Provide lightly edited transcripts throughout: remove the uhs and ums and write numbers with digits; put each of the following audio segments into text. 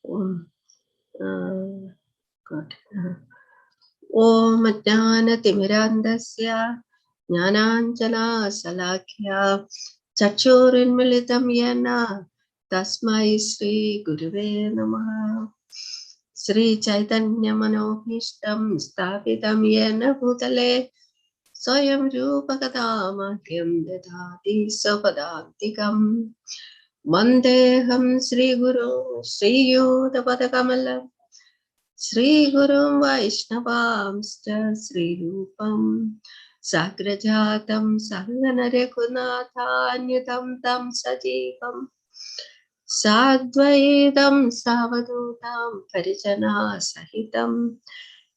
God. Om Jnana-timirandasya Jnananjana-salakya Chakshurinmilitam yena Tasmai Shri Gurave Namaha. Shri Chaitanya Manohishtam Sthapitam yena Bhutale Swayam Rupa Kadamakyam Dadati Sapadantikam Vandeham Shri Guru Shri Yudapadakamalam Shri Gurum Vaishnavamscha Shri Rupam Sagrajatam Sangana Rekunatanyutam Tam Sajivam Sadvaitam Savadutam Parijana Sahitam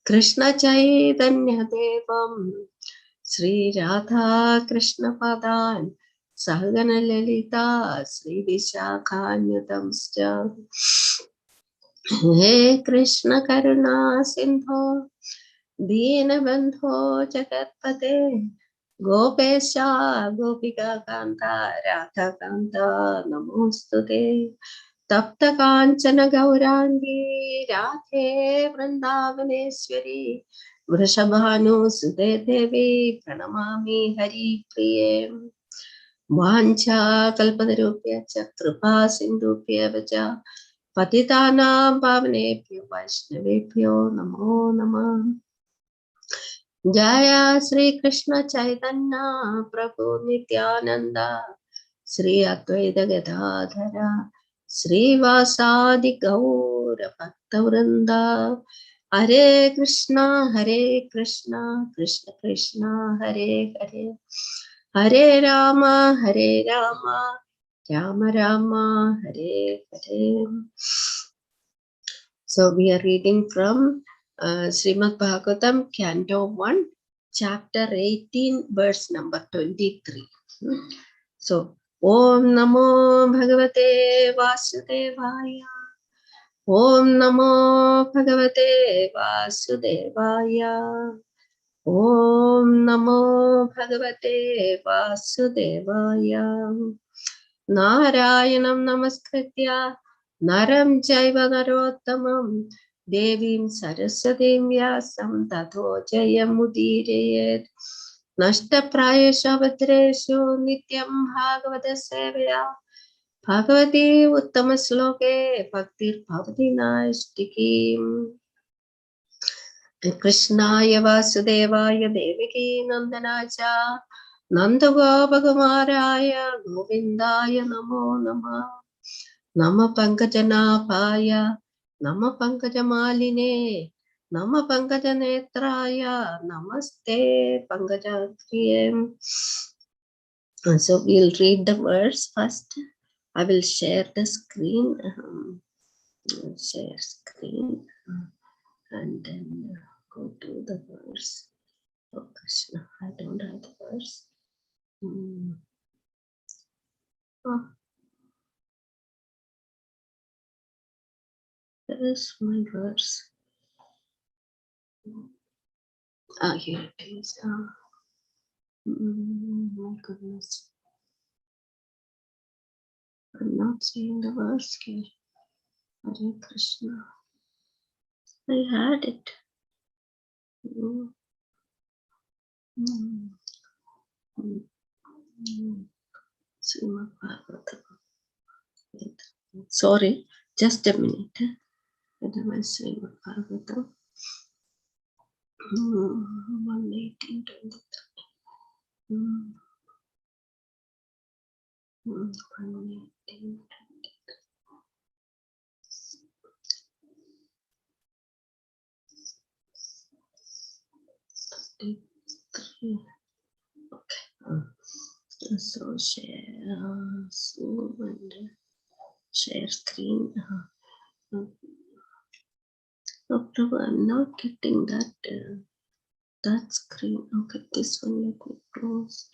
Krishna Chaitanya Devam Shri Radha Krishna Padan Sahagana Lalita Shri Vishakanyutam He Krishna Karuna Sindho Deenabandho Jagatpate Gopesha Gopika Kanta Radha Kanta Namostute Tapta Kanchana Gaurangi Radhe Vrindavaneshwari Vrishabhanu Sute Devi Pranamami Hari Priye Vancha Kalpadarupya Kripa Sindhupya Vaja Patitanam Pavanebhyo Vaishnavebhyo Namo Namah. Jaya Sri Krishna Chaitanya Prabhu Nityananda Sri Advaita Gadadhara Sri Vasadi Gaura Bhaktavrinda Hare Krishna Krishna Krishna Hare Hare Hare Rama Rama Rama Hare Hare. So we are reading from Srimad Bhagavatam, Canto 1, Chapter 18, verse number 23. So, Om Namo Bhagavate Vasudevaya. Om Namo Bhagavate Vasudevaya. Om Namo Bhagavate Vasudevaya. Narayanam Namaskritya Naram Jaiva Narottamam Devim Saraswatim Vyasam Tato Jayamudire Nashta Prayesha Vadreshu Nityam Bhagavata Sevaya Bhagavati Uttama Sloke Bhaktir Bhavati Naistikim Krishnaya Vasudevaya Devaki Nandanacha Nanda Gopakumaraya Govindaya Namo Namah Nama Pankajanapaya Nama Pankajamaline Nama Pankajanetraya Namaste Pankajakriyem. So we'll read the verse first. I will share the screen. Share screen and then go to the verse. Oh Krishna, I don't have the verse. Oh. Where is my verse? Here it is. My goodness. I'm not seeing the verse here. Hare Krishna. I had it. Srimad Bhagavatam. Sorry, just a minute. Otherwise, Srimad Bhagavatam. 1:18:23. Okay. So share Zoom and share screen. No problem. I'm not getting that screen. Okay, this one let me close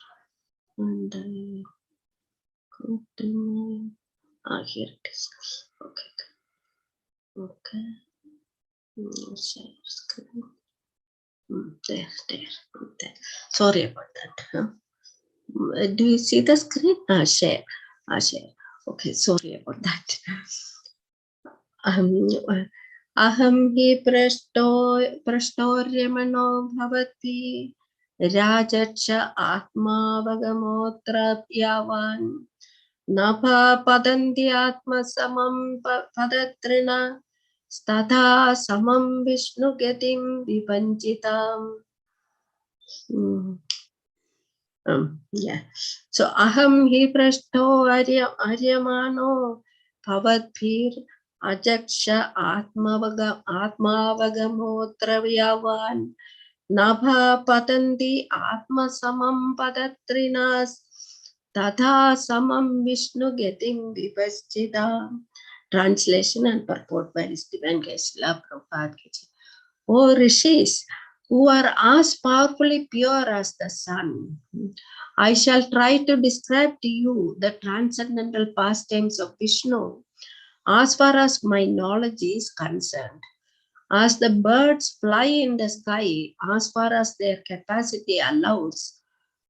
and I go to here it is. Okay. Share screen. There. Sorry about that. Do you see the screen? Share. Okay, sorry about that. अहं हि प्रष्टोर्यमणो भवति राजर्ष आत्मावगमोऽत्र यावान् न पतन्ति आत्मसमं पदतृण तथा समं विष्णुगतिं विभञ्जिताम्. Yeah. So aham hi prashto aryamano bhavatbhir ajaksha atmavagamotra vyavan nabha patanti atma samam padatrinas tatha samam vishnu getim vipaschita. Translation and purport by His Divine Grace Srila Prabhupada Ki Jai. O Rishis, who are as powerfully pure as the sun, I shall try to describe to you the transcendental pastimes of Vishnu as far as my knowledge is concerned. As the birds fly in the sky as far as their capacity allows,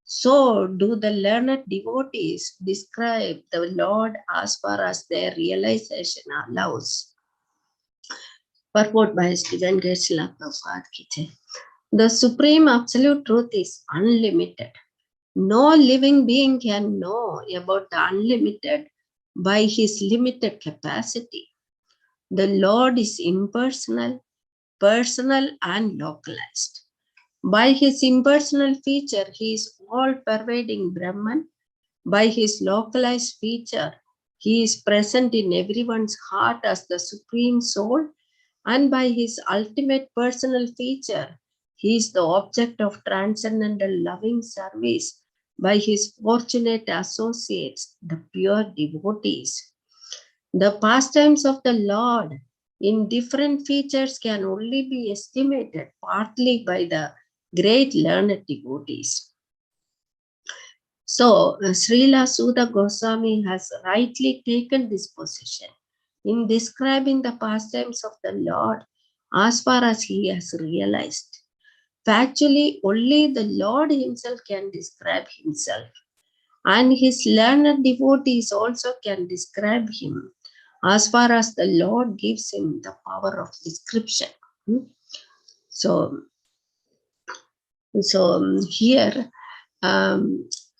so do the learned devotees describe the Lord as far as their realization allows. Purport by His Divine Grace Srila Prabhupada Ki Jai. The Supreme Absolute Truth is unlimited. No living being can know about the unlimited by his limited capacity. The Lord is impersonal, personal, and localized. By his impersonal feature, he is all-pervading Brahman. By his localized feature, he is present in everyone's heart as the Supreme Soul. And by his ultimate personal feature, he is the object of transcendental loving service by his fortunate associates, the pure devotees. The pastimes of the Lord in different features can only be estimated partly by the great learned devotees. So, Srila Sudha Goswami has rightly taken this position in describing the pastimes of the Lord as far as he has realized. Factually, only the Lord himself can describe himself, and his learned devotees also can describe him as far as the Lord gives him the power of description. So here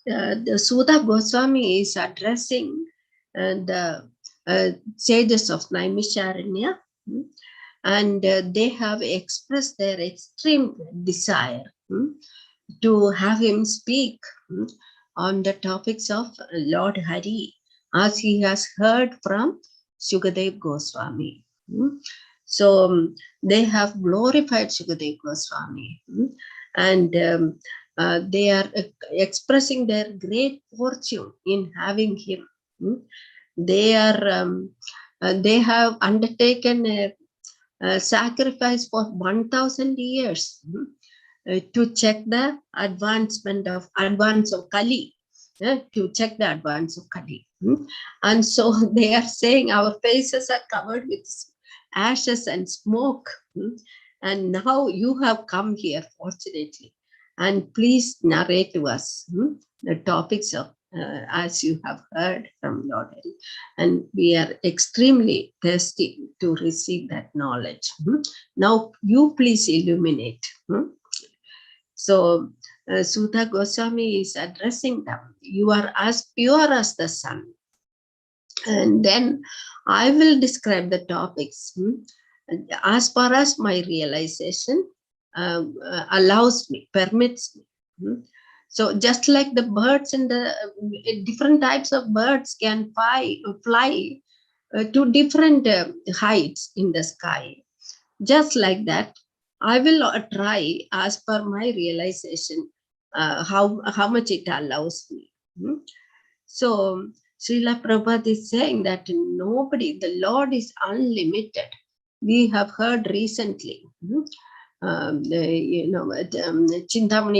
the Sudha Goswami is addressing the sages of Naimisharanya, and they have expressed their extreme desire to have him speak on the topics of Lord Hari, as he has heard from Shukadev Goswami. So they have glorified Shukadev Goswami, and they are expressing their great fortune in having him. They have undertaken a sacrifice for 1,000 years to check the advance of Kali, to check the advance of Kali. And so they are saying our faces are covered with ashes and smoke, and now you have come here, fortunately, and please narrate to us the topics of as you have heard from Lord Hari, and we are extremely thirsty to receive that knowledge. Now you please illuminate. So Sudha Goswami is addressing them. You are as pure as the sun. And then I will describe the topics as far as my realization allows me, permits me. So just like the birds in the different types of birds can fly to different heights in the sky. Just like that, I will try as per my realization how much it allows me. So Srila Prabhupada is saying that nobody, the Lord is unlimited. We have heard recently, Chintamani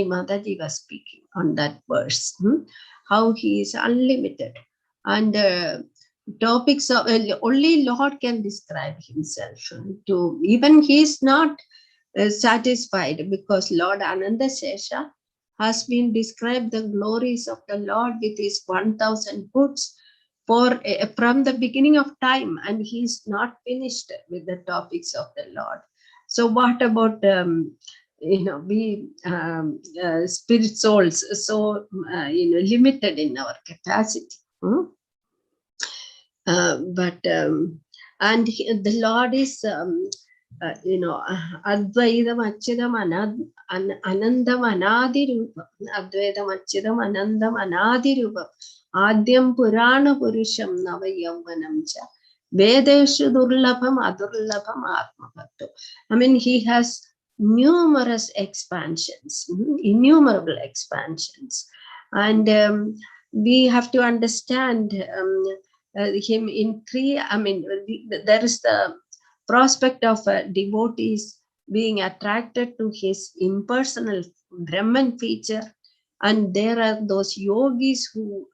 Mataji was speaking on that verse, how he is unlimited. And topics of only Lord can describe himself. To even he is not satisfied, because Lord Ananda Sesha has been described the glories of the Lord with his 1,000 books, from the beginning of time, and he's not finished with the topics of the Lord. So what about we spirit souls, so limited in our capacity, but the Lord is Advaitam Achidam Anandam Anadirupam, Advaitam Achidam Anandam Anadirupam, Adyam Purana Purusham Nava Yauvanam Cha, Vedeshu Durlabham Adurlabham Atmabhattu. I mean, he has numerous expansions, innumerable expansions, and we have to understand him in three. I mean, there is the prospect of devotees being attracted to his impersonal Brahman feature, and there are those yogis who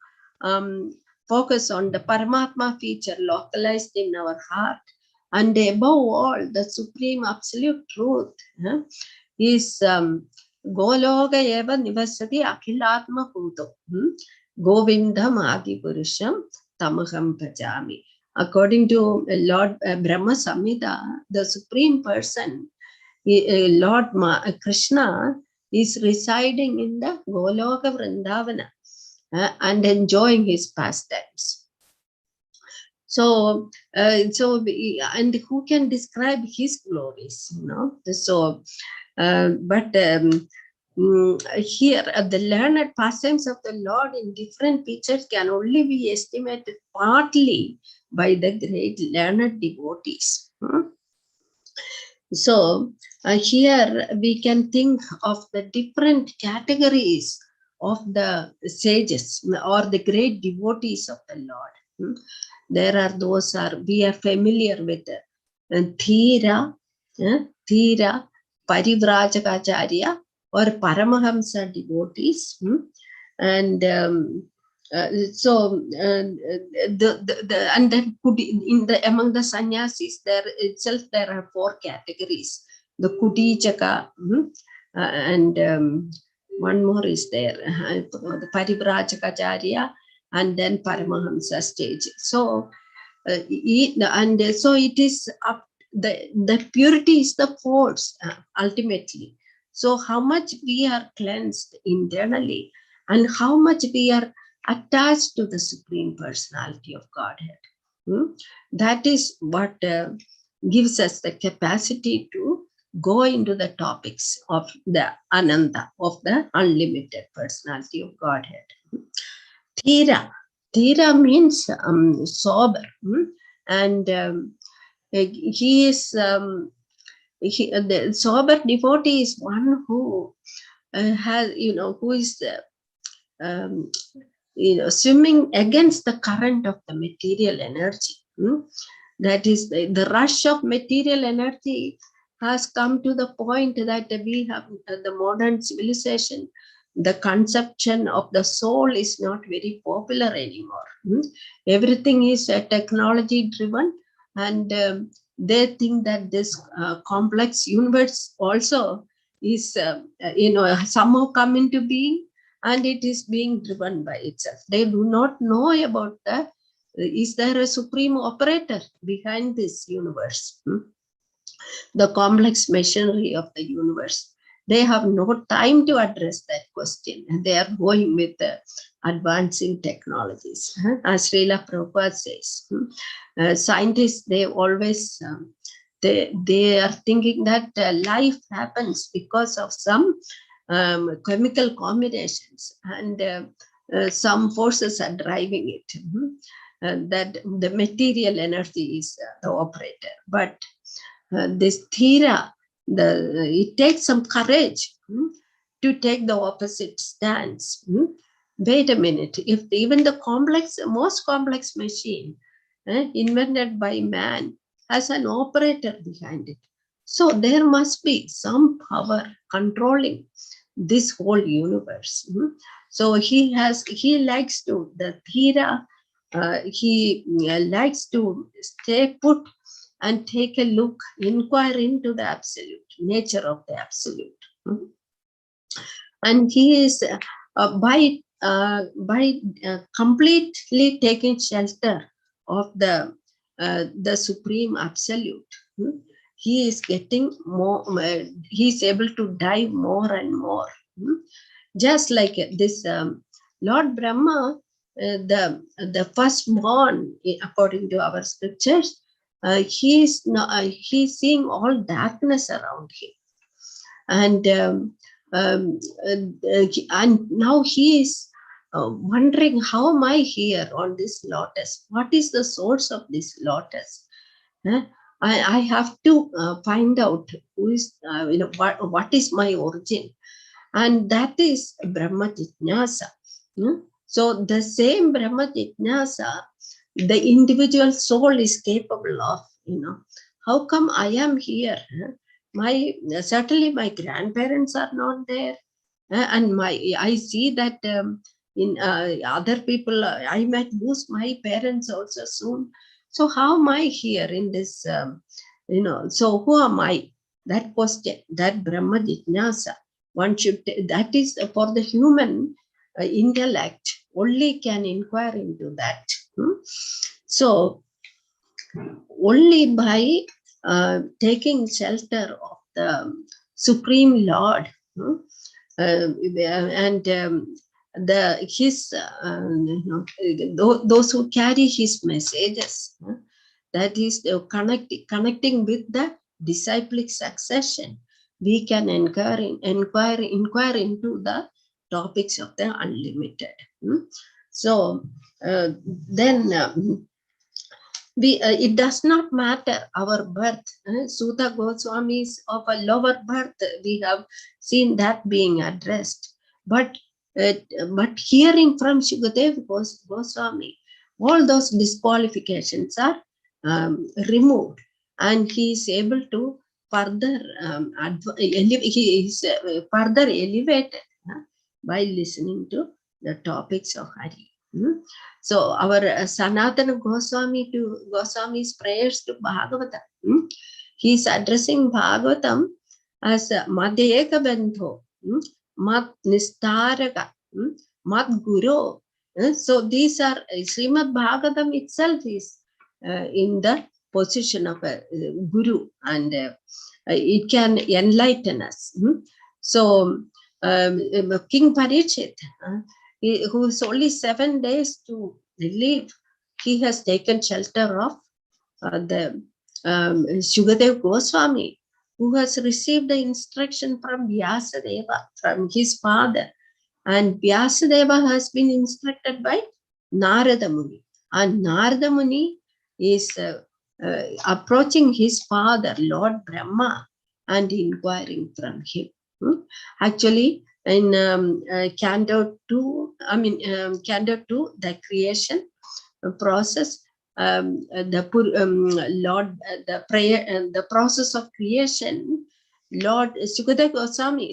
focus on the Paramatma feature localized in our heart, and above all, the supreme absolute truth is Gologa eva nivasati akhilatma bhuto, Govindam Adi Purusham Tamaham Bhajami. According to Lord Brahma Samhita, the Supreme Person, Lord Krishna, is residing in the Goloka Vrindavana and enjoying his pastimes. So, and who can describe his glories? So, but here, the learned pastimes of the Lord in different pictures can only be estimated partly by the great learned devotees. So, here we can think of the different categories of the sages or the great devotees of the Lord. There are those we are familiar with Thira, Parivrajagacharya, or Paramahamsa devotees, and so and then among the sannyasis there itself there are four categories: the Kudijaka, and one more is there, the Parivrajagacharya, and then Paramahamsa stage. So and so it is up. The purity is the force ultimately. So how much we are cleansed internally, and how much we are attached to the Supreme Personality of Godhead. That is what gives us the capacity to go into the topics of the Ananda, of the unlimited Personality of Godhead. Thira means sober, and he is the sober devotee is one who has who is swimming against the current of the material energy. That is the rush of material energy has come to the point that we have the modern civilization. The conception of the soul is not very popular anymore. Everything is technology driven, and they think that this complex universe also is somehow come into being, and it is being driven by itself. They do not know about is there a supreme operator behind this universe, the complex machinery of the universe. They have no time to address that question, and they are going with the advancing technologies. As Srila Prabhupada says, scientists, they always they are thinking that life happens because of some chemical combinations, and some forces are driving it. That the material energy is the operator, but this Thira, it takes some courage to take the opposite stance. Wait a minute, if even the most complex machine invented by man has an operator behind it, so there must be some power controlling this whole universe. So he likes to, the Thira, he likes to stay put and take a look, inquire into the absolute nature of the absolute. And he is by by completely taking shelter of the Supreme Absolute, he is getting more, he is able to dive more and more. Just like this Lord Brahma, the firstborn, according to our scriptures, he's seeing all darkness around him, and and now he is wondering, how am I here on this lotus? What is the source of this lotus? I have to find out who is, what is my origin, and that is Brahma Jitnasa. So the same Brahma Jitnasa, the individual soul is capable of, how come I am here? Certainly my grandparents are not there, and I see that in other people, I might lose my parents also soon. So how am I here in this? So who am I? That question, that Brahma Jitnasa, one should. That is for the human intellect only can inquire into that. So only by taking shelter of the Supreme Lord, and those who carry his messages, that is connecting with the disciplic succession, we can inquire into the topics of the unlimited. So then it does not matter our birth. Sutta Goswami is of a lower birth. We have seen that being addressed. But hearing from Shukadev Goswami, all those disqualifications are removed, and he is able to further he is further elevated by listening to the topics of Hari. So our Sanatana Goswami's prayers to Bhagavatam, he is addressing Bhagavatam as Madheka Bandho, Mad Nistaraka, Mad Guru. So these are, Srimad Bhagavatam itself is in the position of a guru, and it can enlighten us. So King Parikshit, who is only 7 days to live, he has taken shelter of the Shukadev Goswami, who has received the instruction from Vyasadeva, from his father. And Vyasadeva has been instructed by Narada Muni. And Narada Muni is approaching his father, Lord Brahma, and inquiring from him. Actually, in Canto 2, Canto 2, the creation process, the prayer and the process of creation, Lord Shukadev Goswami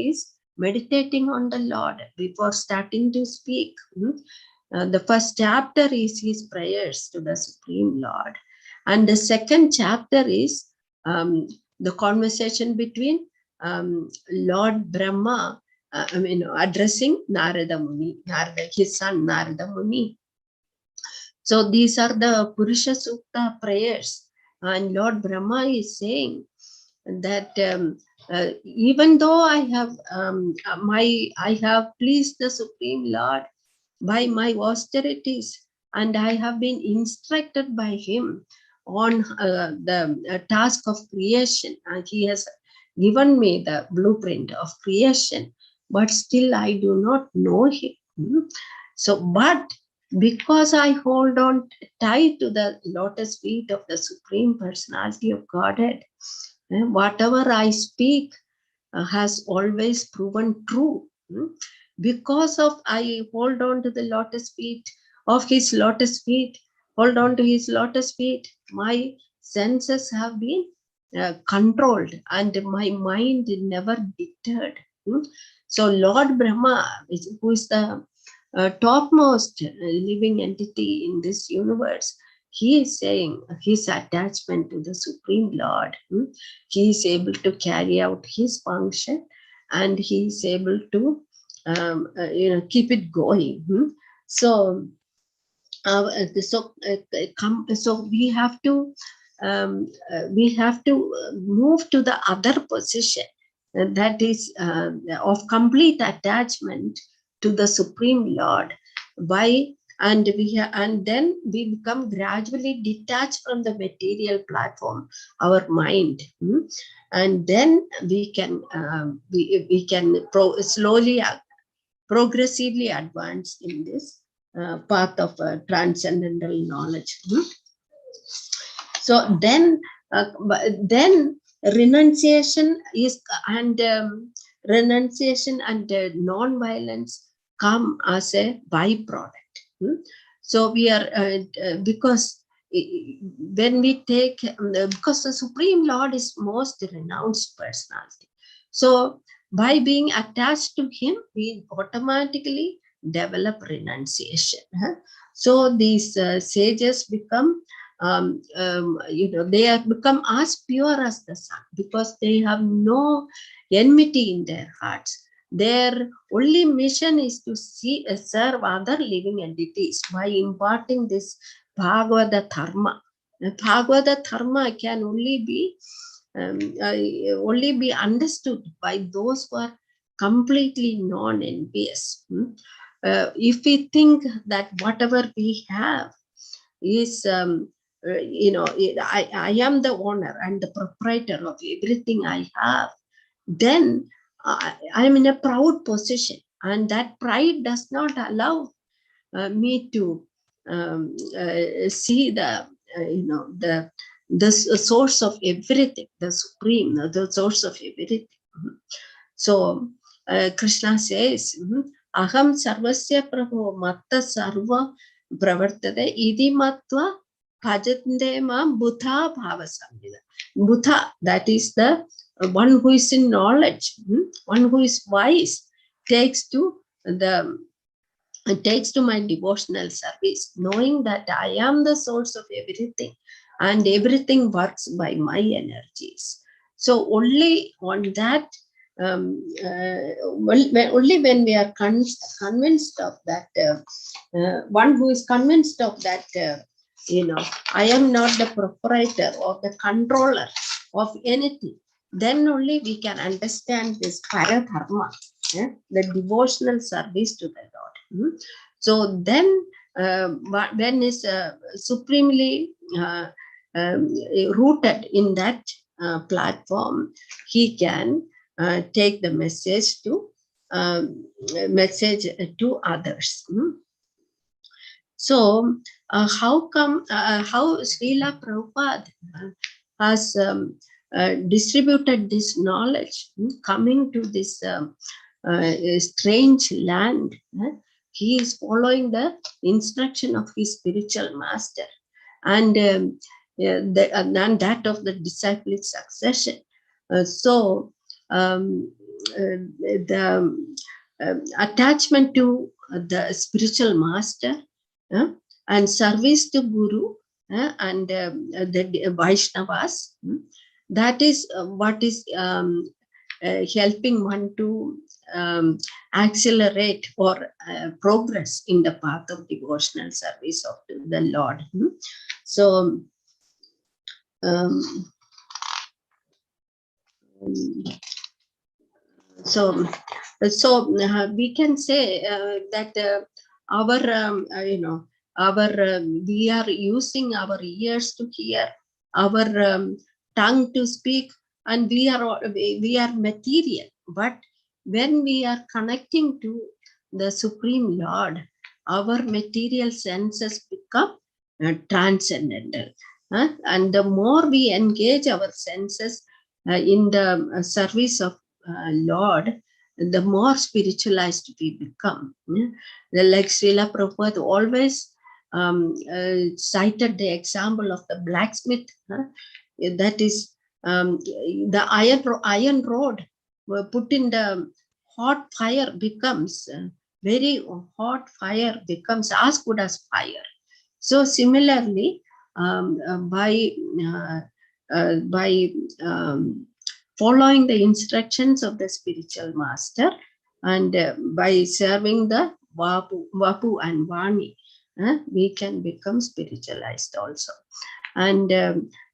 is meditating on the Lord before starting to speak. The first chapter is his prayers to the Supreme Lord, and the second chapter is the conversation between Lord Brahma, addressing Narada Muni, his son Narada Muni. So these are the Purusha Sukta prayers, and Lord Brahma is saying that even though I have pleased the Supreme Lord by my austerities, and I have been instructed by him on the task of creation, and he has given me the blueprint of creation, but still I do not know him. So, but because I hold on tight to the lotus feet of the Supreme Personality of Godhead, whatever I speak has always proven true. Because of I hold on to the lotus feet of his lotus feet, hold on to his lotus feet, my senses have been controlled, and my mind never deterred. So Lord Brahma, who is the topmost living entity in this universe, he is saying his attachment to the Supreme Lord. He is able to carry out his function, and he is able to keep it going. So so we have to move to the other position, that is of complete attachment to the Supreme Lord. And then we become gradually detached from the material platform, our mind, and then we can slowly, progressively advance in this path of transcendental knowledge. So then renunciation is renunciation and non-violence come as a byproduct. So we are because when we take because the Supreme Lord is most renounced personality, so by being attached to him, we automatically develop renunciation. So these sages become they have become as pure as the sun, because they have no enmity in their hearts. Their only mission is to serve other living entities by imparting this Bhagavata Dharma. Bhagavata Dharma can only be understood by those who are completely non-envious. If we think that whatever we have is I am the owner and the proprietor of everything I have, then I am in a proud position, and that pride does not allow me to see the source of everything, the Supreme, the source of everything. So Krishna says, Aham sarvasya prabho matta sarva pravartate idi matva bhajante mam buddha bhava samvida. Buddha, that is the one who is in knowledge, one who is wise, takes to my devotional service, knowing that I am the source of everything and everything works by my energies. So only on that, only when we are convinced of that, one who is convinced of that, I am not the proprietor or the controller of anything, then only we can understand this paradharma, the devotional service to the Lord. So then when is supremely rooted in that platform, he can take the message to others. So how Srila Prabhupada has distributed this knowledge, coming to this strange land? He is following the instruction of his spiritual master, and that of the disciplic succession. So the attachment to the spiritual master and service to Guru and the Vaishnavas, that is what is helping one to accelerate or progress in the path of devotional service of the Lord. So we can say that we are using our ears to hear, our tongue to speak, and we are material. But when we are connecting to the Supreme Lord, our material senses become transcendental. And the more we engage our senses in the service of Lord, the more spiritualized we become. Like Srila Prabhupada always cited the example of the blacksmith. That is the iron rod put in the hot fire becomes very hot fire becomes as good as fire. So similarly, by following the instructions of the spiritual master, And by serving the Vapu and Vani, we can become spiritualized also. And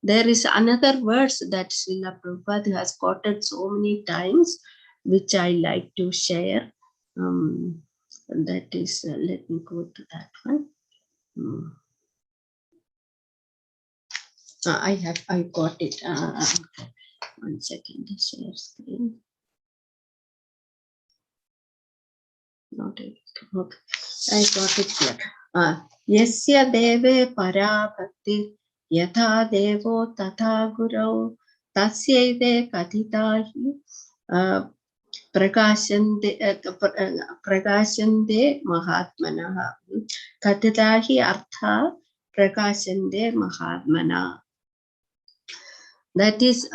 there is another verse that Srila Prabhupada has quoted so many times, which I like to share. That is, let me go to that one. I got it. One second, share screen. Not it. Okay, I got it here. Yasya deve para bhakti yatha devo tatha gurau tasyaive katitahi prakashante mahatmanaha katitahi artha prakashante mahatmana. That is,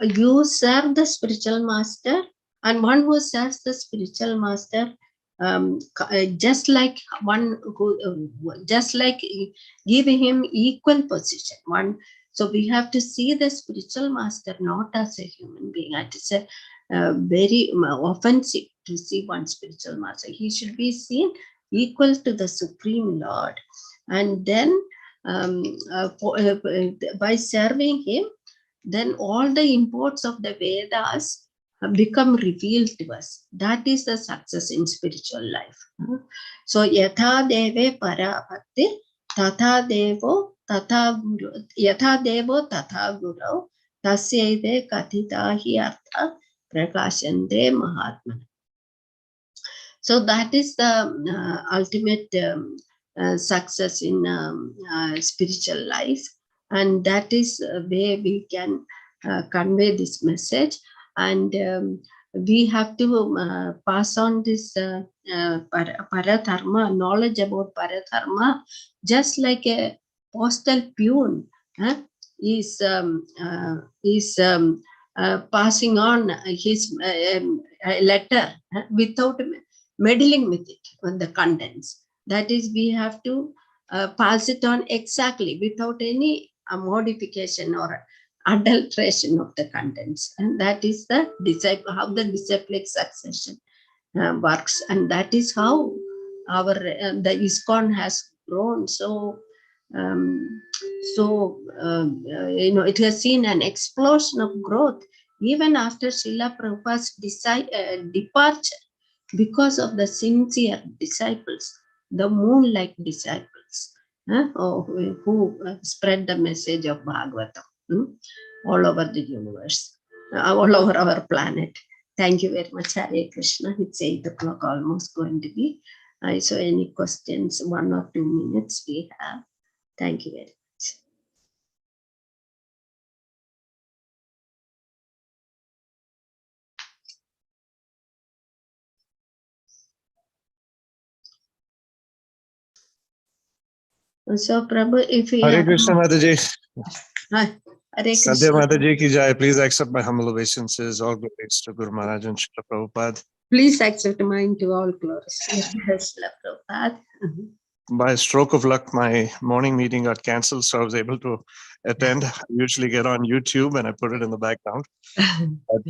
you serve the spiritual master, and one who serves the spiritual master, just like one who, just like give him equal position. One, so we have to see the spiritual master not as a human being. It is a very offensive to see one spiritual master. He should be seen equal to the Supreme Lord, and then by serving him, then all the imports of the Vedas become revealed to us. That is the success in spiritual life. So, yatha deve para bhakti, tatha devo tatha guru, yatha devo tatha guru, tasyaive kathita hi artha prakashante mahatmana. So that is the ultimate success in spiritual life. And that is where we can convey this message. And we have to pass on this paradharma, knowledge about paradharma, just like a postal peon is passing on his letter without meddling with it on the contents. That is, we have to pass it on exactly without any modification or adulteration of the contents. And that is the how the disciplic succession works. And that is how our the ISKCON has grown so it has seen an explosion of growth even after Srila Prabhupada's departure, because of the sincere disciples, the moon-like disciples, who spread the message of Bhagavatam all over the universe, all over our planet. Thank you very much. Hare Krishna. It's 8 o'clock almost going to be. So any questions, 1 or 2 minutes we have. Thank you very much. So Prabhu, if you Hare Krishna Mataji. Hare Krishna. Sandhya Mataji ki jai. Please accept my humble obeisances. All glories to Guru Maharaj and Srila Prabhupada. Please accept mine to all glories. Srila Prabhupada. By a stroke of luck, my morning meeting got cancelled, so I was able to attend. I usually get on YouTube and I put it in the background.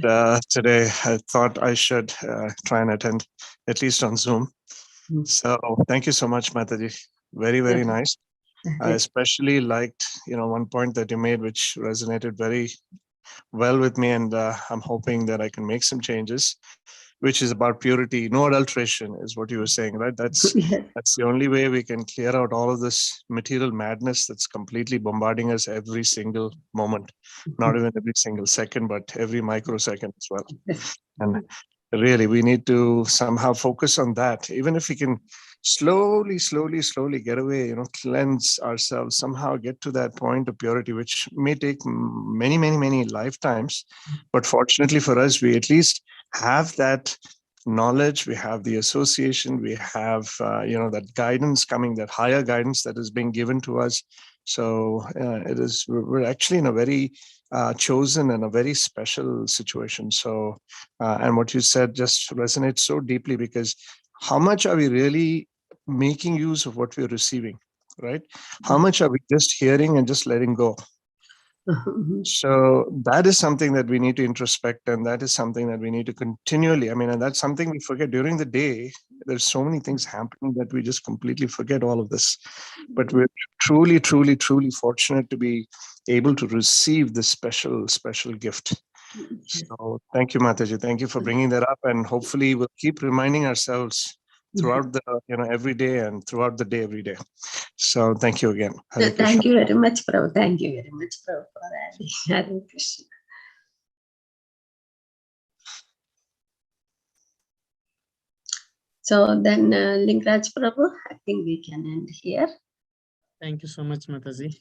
But today I thought I should try and attend, at least on Zoom. So thank you so much, Mataji. Very, very nice. I especially liked, one point that you made, which resonated very well with me, and I'm hoping that I can make some changes, which is about purity. No adulteration is what you were saying, right? That's the only way we can clear out all of this material madness that's completely bombarding us every single moment, not even every single second, but every microsecond as well. And really, we need to somehow focus on that. Even if we can slowly get away, cleanse ourselves, somehow get to that point of purity, which may take many lifetimes. But fortunately for us, we at least have that knowledge, we have the association, we have, that guidance coming, that higher guidance that is being given to us. So we're actually in a very chosen and a very special situation. So, and what you said just resonates so deeply, because how much are we really making use of what we're receiving, right? How much are we just hearing and just letting go? So that is something that we need to introspect, and that is something that we need to continually, and that's something we forget during the day. There's so many things happening that we just completely forget all of this. But we're truly, truly, truly fortunate to be able to receive this special, special gift. So thank you, Mataji. Thank you for bringing that up. And hopefully we'll keep reminding ourselves throughout the, every day and throughout the day, every day. So thank you again. Hare Krishna. Thank you very much, Prabhu. Thank you very much, Prabhu, for adding. Hare Krishna. So then, Linkraj Prabhu, I think we can end here. Thank you so much, Mataji.